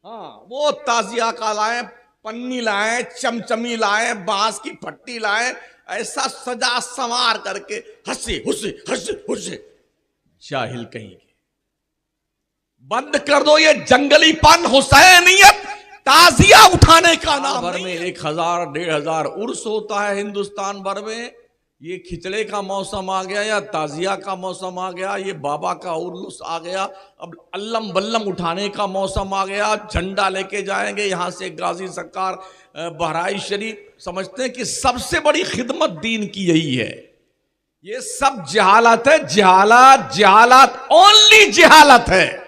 हाँ, वो ताजिया का लाए, पन्नी लाए, चमचमी लाए, बांस की फट्टी लाए, ऐसा सजा संवार करके हंसे हुसे हंसे हुसे। जाहिल कहीं के, बंद कर दो ये जंगलीपन। हुसैनियत ताजिया उठाने का नाम भर में 1000 1500 उर्स होता है हिंदुस्तान भर में। ये खिचड़े का मौसम आ गया या ताजिया का मौसम आ गया, ये बाबा का उर्स आ गया, अब अल्लम बल्लम उठाने का मौसम आ गया। झंडा लेके जाएंगे यहां से गाजी सरकार बहराइच शरीफ। समझते हैं कि सबसे बड़ी खिदमत दीन की यही है। ये सब जहालत है, जहालत जहालत, ओनली जहालत है।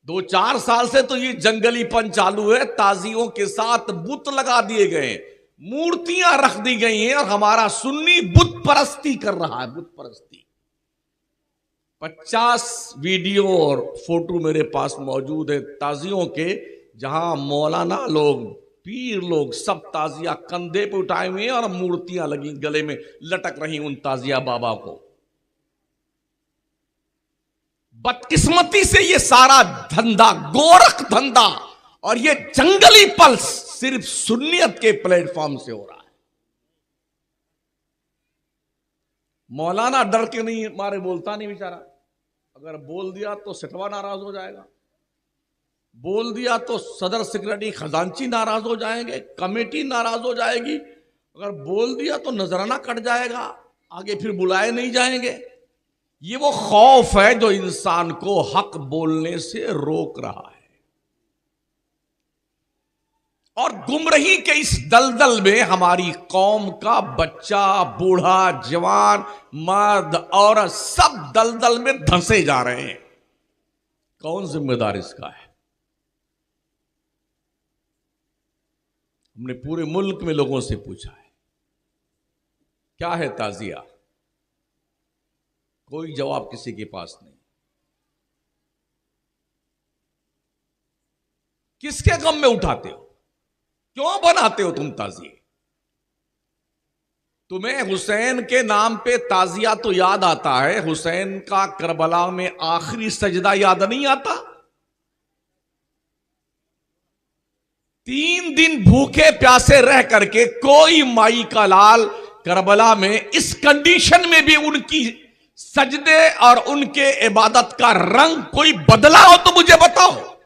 2-4 साल से तो ये जंगलीपन चालू है। ताजियों के साथ बुत लगा दिए गए, मूर्तियां रख दी गई हैं और हमारा सुन्नी बुत परस्ती कर रहा है, बुत परस्ती। 50 वीडियो और फोटो मेरे पास मौजूद है ताजियों के, जहां मौलाना लोग, पीर लोग सब ताजिया कंधे पे उठाए हुए हैं और मूर्तियां लगी गले में लटक रही उन ताजिया बाबा को। बदकिस्मती से ये सारा धंधा, गोरख धंधा और ये जंगली पल्स सिर्फ सुन्नियत के प्लेटफॉर्म से हो रहा है। मौलाना डर के नहीं मारे बोलता नहीं बेचारा, अगर बोल दिया तो सटवा नाराज हो जाएगा, बोल दिया तो सदर सेक्रेटरी खजांची नाराज हो जाएंगे, कमेटी नाराज हो जाएगी, अगर बोल दिया तो नजराना कट जाएगा, आगे फिर बुलाए नहीं जाएंगे। ये वो खौफ है जो इंसान को हक बोलने से रोक रहा है। और गुमराही के इस दलदल में हमारी कौम का बच्चा, बूढ़ा, जवान, मर्द, औरत सब दलदल में धंसे जा रहे हैं। कौन जिम्मेदार इसका है? हमने पूरे मुल्क में लोगों से पूछा है क्या है ताजिया, कोई जवाब किसी के पास नहीं। किसके गम में उठाते हो? क्यों बनाते हो तुम ताजिए? तुम्हें हुसैन के नाम पे ताजिया तो याद आता है, हुसैन का करबला में आखिरी सजदा याद नहीं आता? 3 दिन भूखे प्यासे रह करके कोई माई का लाल करबला में इस कंडीशन में भी उनकी सजदे और उनके इबादत का रंग कोई बदला हो तो मुझे बताओ।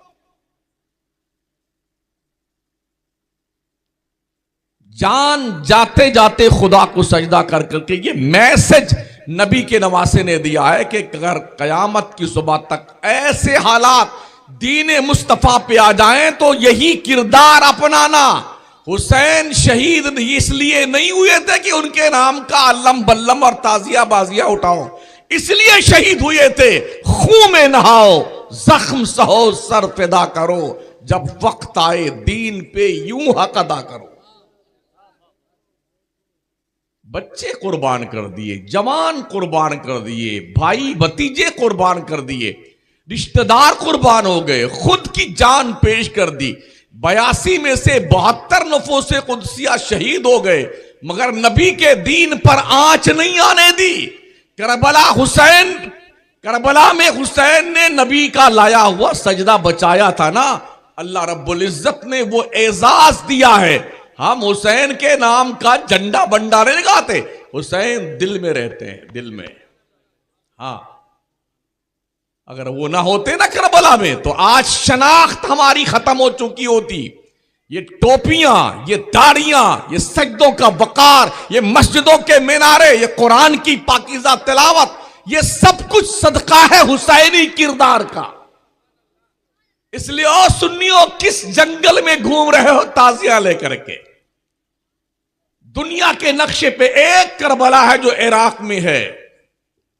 जान जाते जाते खुदा को सजदा कर करके, ये मैसेज नबी के नवासे ने दिया है कि अगर कयामत की सुबह तक ऐसे हालात दीन मुस्तफा पे आ जाएं तो यही किरदार अपनाना। हुसैन शहीद इसलिए नहीं हुए थे कि उनके नाम का अल्लम बल्लम और ताजिया बाजिया उठाओ, इसलिए शहीद हुए थे खून में नहाओ, जख्म सहो, सर फिदा करो, जब वक्त आए दीन पे यूं हक अदा करो। बच्चे कुर्बान कर दिए, जवान कुर्बान कर दिए, भाई भतीजे कुर्बान कर दिए, रिश्तेदार कुर्बान हो गए, खुद की जान पेश कर दी। 82 में से 72 नफोसे कुदसिया शहीद हो गए, मगर नबी के दीन पर आंच नहीं आने दी। करबला में हुसैन ने नबी का लाया हुआ सजदा बचाया था ना, अल्लाह रब्बुल इज्जत ने वो एजाज दिया है। हम हुसैन के नाम का झंडा बंडा नहीं लगाते, हुसैन दिल में रहते हैं, दिल में। हाँ, अगर वो ना होते ना करबला में तो आज शनाख्त हमारी खत्म हो चुकी होती। ये टोपियां, ये दाढ़ियां, ये सजदों का वकार, ये मस्जिदों के मीनारे, ये कुरान की पाकीज़ा तिलावत, ये सब कुछ सदका है हुसैनी किरदार का। इसलिए ओ सुन्नियों, किस जंगल में घूम रहे हो ताजिया लेकर के? दुनिया के नक्शे पे एक करबला है जो इराक में है।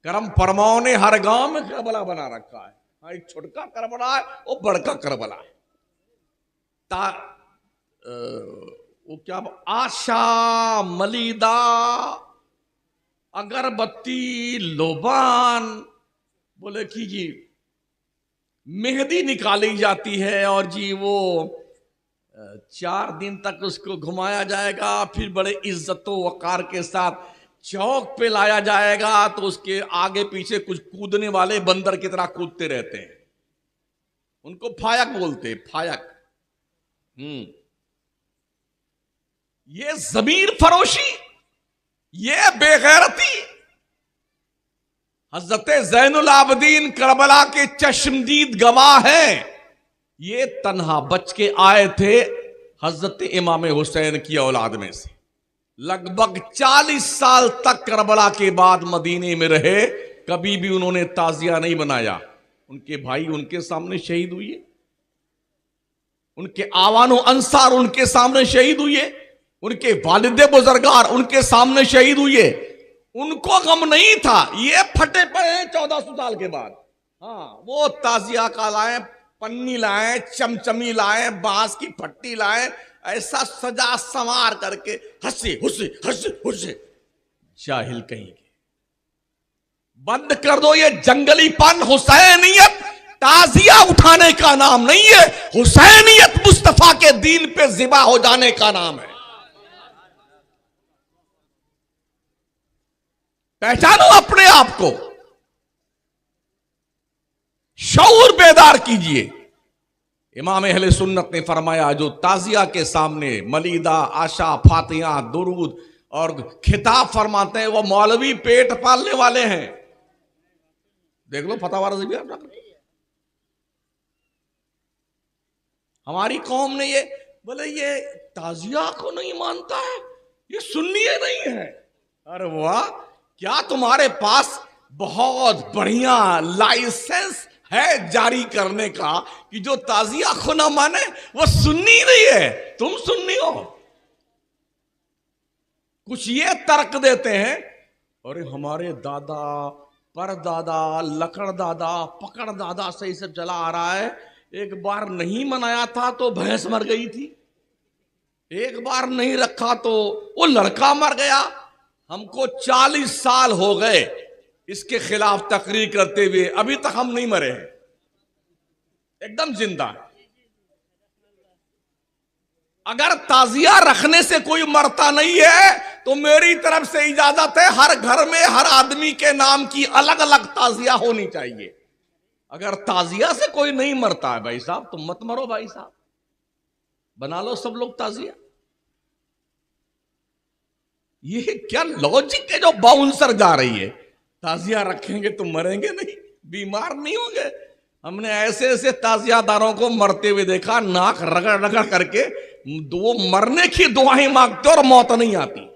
करम फरमाओ ने हर गांव में करबला बना रखा है। हाँ, एक छोटका करबला है, वो बड़का करबला है। वो क्या, आशा, मलीदा, अगरबत्ती, लोबान, बोले कि जी मेहंदी निकाली जाती है और जी वो 4 दिन तक उसको घुमाया जाएगा, फिर बड़े इज्जतों वकार के साथ चौक पे लाया जाएगा, तो उसके आगे पीछे कुछ कूदने वाले बंदर की तरह कूदते रहते हैं। उनको फायक बोलते, फायक। ये जमीर फरोशी, ये बेगैरती। हजरत ज़ैनुल आबदीन करबला के चश्मदीद गवाह हैं। ये तन्हा बच के आए थे हजरत इमाम हुसैन की औलाद में से। लगभग 40 साल तक करबला के बाद मदीने में रहे, कभी भी उन्होंने ताजिया नहीं बनाया। उनके भाई उनके सामने शहीद हुए, उनके आवानो अंसार उनके सामने शहीद हुए, उनके वालिदे बुजुर्गार उनके सामने शहीद हुए। उनको गम नहीं था, ये फटे पड़े हैं 1400 साल के बाद। हाँ, वो ताजिया का लाए, पन्नी लाए, चमचमी लाए, बांस की फट्टी लाए, ऐसा सजा संवार करके हंसे हुसे हंसे हुसे। जाहिल कहेंगे, बंद कर दो ये जंगलीपन। हुसैनियत ताजिया उठाने का नाम नहीं है, हुसैनियत मुस्तफा के दीन पे जिबा हो जाने का नाम है। पहचानो अपने आप को, शऊर बेदार कीजिए। इमाम अहले सुन्नत ने फरमाया, जो ताजिया के सामने मलीदा, आशा, फातिहा, दुरूद और खिताब फरमाते हैं, वो मौलवी पेट पालने वाले हैं। देख लो फतवा रज़वी। हमारी कौम ने ये बोले, ये ताजिया को नहीं मानता है, ये सुन्नी नहीं है। अरे वाह, क्या तुम्हारे पास बहुत बढ़िया लाइसेंस है जारी करने का कि जो ताजिया को ना माने वो सुन्नी नहीं है, तुम सुन्नी हो। कुछ ये तर्क देते हैं, अरे हमारे दादा, परदादा, लकड़ दादा, पकड़ दादा से ही सब चला आ रहा है। एक बार नहीं मनाया था तो भैंस मर गई थी, एक बार नहीं रखा तो वो लड़का मर गया। हमको 40 साल हो गए इसके खिलाफ तकरीर करते हुए, अभी तक हम नहीं मरे हैं, एकदम जिंदा है। अगर ताजिया रखने से कोई मरता नहीं है तो मेरी तरफ से इजाजत है, हर घर में हर आदमी के नाम की अलग अलग ताजिया होनी चाहिए। अगर ताजिया से कोई नहीं मरता है भाई साहब, तो मत मरो भाई साहब, बना लो सब लोग ताजिया। ये क्या लॉजिक है जो बाउंसर जा रही है? ताजिया रखेंगे तो मरेंगे नहीं, बीमार नहीं होंगे। हमने ऐसे ऐसे ताजियादारों को मरते हुए देखा, नाक रगड़ रगड़ करके वो मरने की दुआएं मांगते और मौत नहीं आती।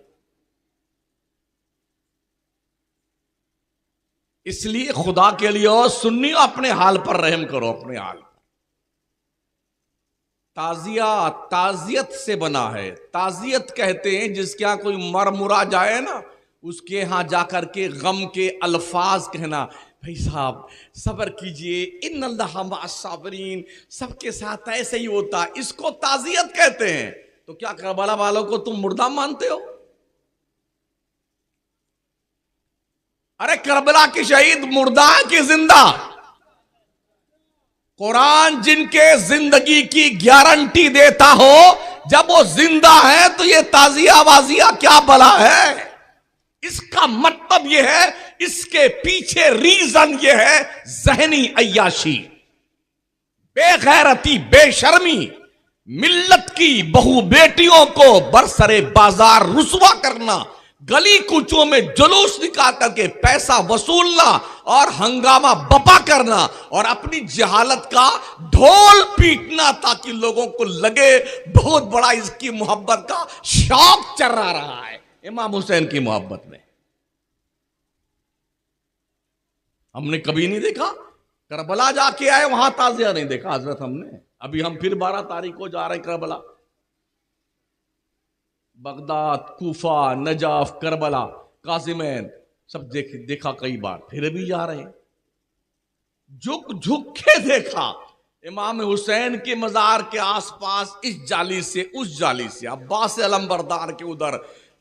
इसलिए खुदा के लिए और सुन्नी अपने हाल पर रहम करो, अपने हाल पर। ताजिया ताजियत से बना है। ताजियत कहते हैं जिसके यहां कोई मर मुरा जाए ना, उसके यहां जाकर के गम के अल्फाज कहना, भाई साहब सब्र कीजिए, इन्नल्लाह मअस-साबिरीन, सबके साथ ऐसे ही होता, इसको ताजियत कहते हैं। तो क्या करबला वालों को तुम मुर्दा मानते हो? अरे करबला की शहीद मुर्दा की जिंदा। कुरान जिनके जिंदगी की गारंटी देता हो, जब वो जिंदा है तो ये ताजिया वाजिया क्या बला है? इसका मतलब यह है, इसके पीछे रीजन यह है जहनी अय्याशी, बेगैरती, बेशर्मी, मिल्लत की बहु बेटियों को बरसरे बाजार रुसवा करना, गली कूचों में जुलूस निकाल करके पैसा वसूलना और हंगामा बपा करना और अपनी जहालत का ढोल पीटना, ताकि लोगों को लगे बहुत बड़ा इसकी मोहब्बत का शौक चर्रा रहा है इमाम हुसैन की मोहब्बत में। हमने कभी नहीं देखा, करबला जाके आए वहां ताजिया नहीं देखा हजरत हमने। अभी हम फिर 12 तारीख को जा रहे हैं Karbala, Baghdad, Kufa, Najaf, Karbala, कासिमैन सब देखा कई बार, फिर भी जा रहे हैं। झुक झुक के देखा इमाम हुसैन के मजार के आसपास, इस जाली से उस जाली से, अब्बास अलमबरदार के उधर,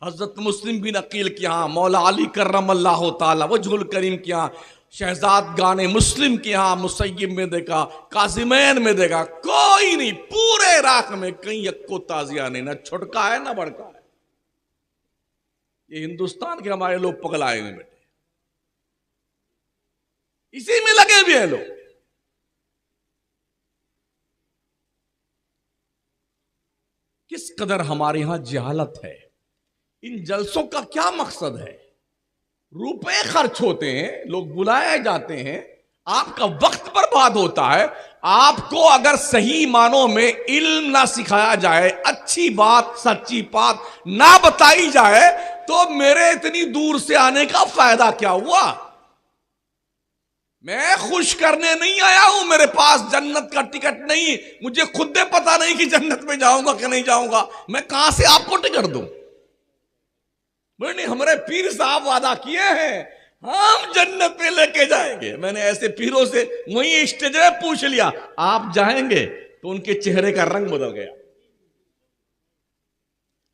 हजरत मुस्लिम बिन अकील के यहाँ, मौला अली करमल्लाहु ताला वजहुल करीम के यहाँ, शहजाद गाने मुस्लिम के यहाँ मुसय्यब में देखा, कासिमैन में देखा, कोई नहीं, पूरे इराक में कहीं यक्को ताजिया नहीं, ना छुटका है ना बड़का है। ये हिंदुस्तान के हमारे लोग पगलाए हुए बेटे, इसी में लगे हुए हैं लोग। किस कदर हमारे यहां जहालत है। इन जलसों का क्या मकसद है? रुपए खर्च होते हैं, लोग बुलाए जाते हैं, आपका वक्त बर्बाद होता है। आपको अगर सही मानों में इल्म ना सिखाया जाए, अच्छी बात सच्ची बात ना बताई जाए, तो मेरे इतनी दूर से आने का फायदा क्या हुआ? मैं खुश करने नहीं आया हूं, मेरे पास जन्नत का टिकट नहीं, मुझे खुद पता नहीं कि जन्नत में जाऊंगा कि नहीं जाऊंगा, मैं कहां से आपको टिकट दूं? नहीं, हमारे पीर साहब वादा किए हैं हम जन्नत में लेके जाएंगे। मैंने ऐसे पीरों से वही स्टेज में पूछ लिया, आप जाएंगे? तो उनके चेहरे का रंग बदल गया।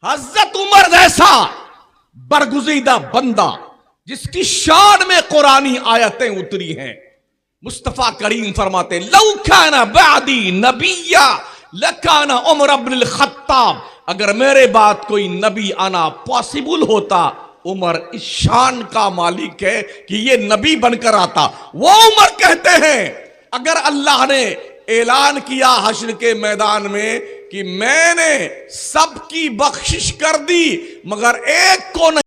हजरत उमर जैसा बरगुज़ीदा बंदा जिसकी शान में कुरानी आयतें उतरी हैं, मुस्तफा करीम फरमाते लौ काना बादी नबिया लकाना उमर इब्नुल खत्ताब, अगर मेरे बाद कोई नबी आना पॉसिबल होता, उमर इस शान का मालिक है कि ये नबी बनकर आता। वो उमर कहते हैं अगर अल्लाह ने ऐलान किया हश्र के मैदान में कि मैंने सबकी बख्शिश कर दी मगर एक को नहीं,